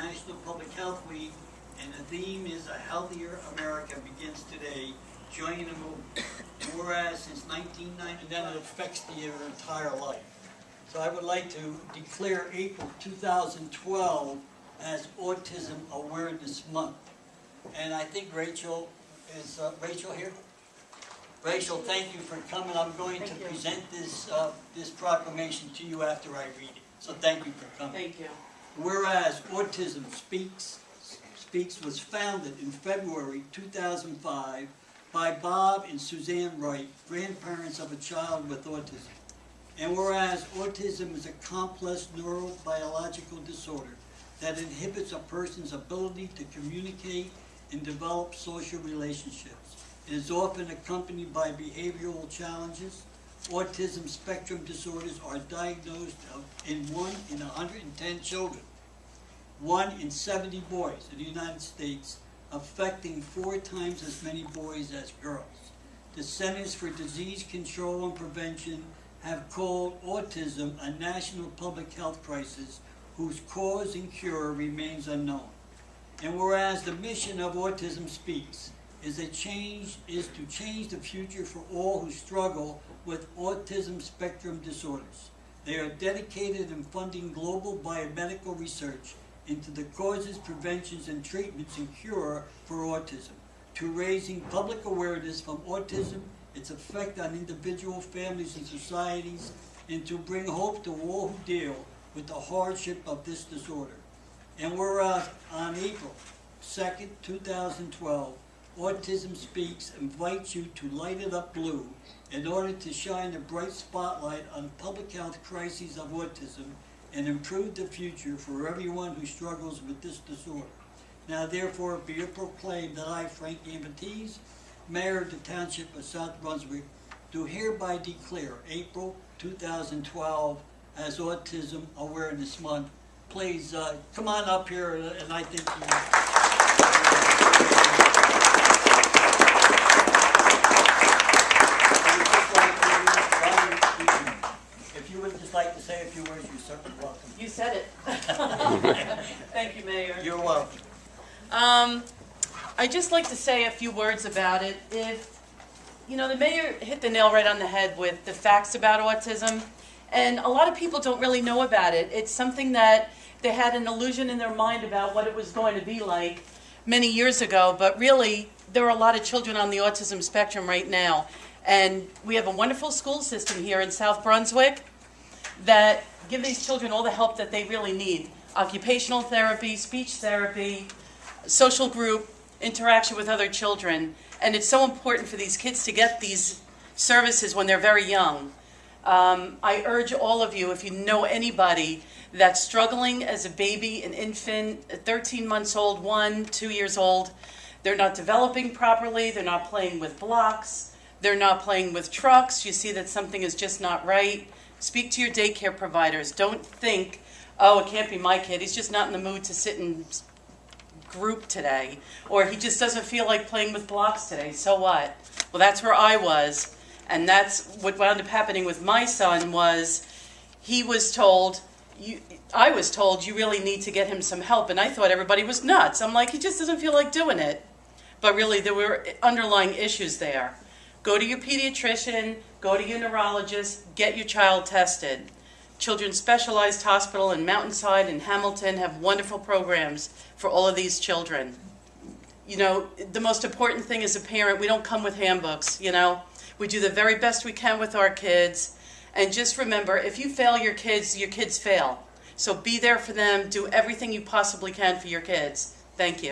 National Public Health Week, and the theme is A Healthier America Begins Today, Joining the Movement. And whereas since 1990, and then it affects your entire life. So I would like to declare April 2012 as Autism Awareness Month. And I think Rachel, is Rachel here? Rachel, thank you for coming. I'm going to present this proclamation to you after I read it. So thank you for coming. Thank you. Whereas Autism Speaks was founded in February 2005 by Bob and Suzanne Wright, grandparents of a child with autism. And whereas autism is a complex neurobiological disorder that inhibits a person's ability to communicate and develop social relationships. It is often accompanied by behavioral challenges. Autism spectrum disorders are diagnosed in 1 in 110 children, 1 in 70 boys in the United States, affecting 4 times as many boys as girls. The Centers for Disease Control and Prevention have called autism a national public health crisis whose cause and cure remains unknown. And whereas the mission of Autism Speaks is to change the future for all who struggle with autism spectrum disorders. They are dedicated in funding global biomedical research into the causes, preventions, and treatments and cure for autism, to raising public awareness from autism, its effect on individual families and societies, and to bring hope to all who deal with the hardship of this disorder. And whereas on April 2nd, 2012, Autism Speaks invites you to light it up blue in order to shine a bright spotlight on public health crises of autism and improve the future for everyone who struggles with this disorder. Now therefore be it proclaimed that I, Frank Amatese, Mayor of the Township of South Brunswick, do hereby declare April 2012 as Autism Awareness Month. Please come on up here, and I think if you would just like to say a few words, you're certainly welcome. You said it. Thank you, Mayor. You're welcome. I'd just like to say a few words about it. The mayor hit the nail right on the head with the facts about autism, and a lot of people don't really know about it. It's something that they had an illusion in their mind about what it was going to be like many years ago, but really there are a lot of children on the autism spectrum right now. And we have a wonderful school system here in South Brunswick that give these children all the help that they really need. Occupational therapy, speech therapy, social group, interaction with other children. And it's so important for these kids to get these services when they're very young. I urge all of you, if you know anybody that's struggling as a baby, an infant, 13 months old, 1, 2 years old, they're not developing properly, they're not playing with blocks, they're not playing with trucks, you see that something is just not right, speak to your daycare providers. Don't think, oh, it can't be my kid, he's just not in the mood to sit in group today, or he just doesn't feel like playing with blocks today. So what? Well, that's where I was, and that's what wound up happening with my son. Was he was told, I was told, you really need to get him some help, and I thought everybody was nuts. I'm like, he just doesn't feel like doing it. But really there were underlying issues there. Go to your pediatrician, go to your neurologist, get your child tested. Children's Specialized Hospital in Mountainside and Hamilton have wonderful programs for all of these children. The most important thing as a parent, we don't come with handbooks, We do the very best we can with our kids. And just remember, if you fail your kids fail. So be there for them, do everything you possibly can for your kids. Thank you.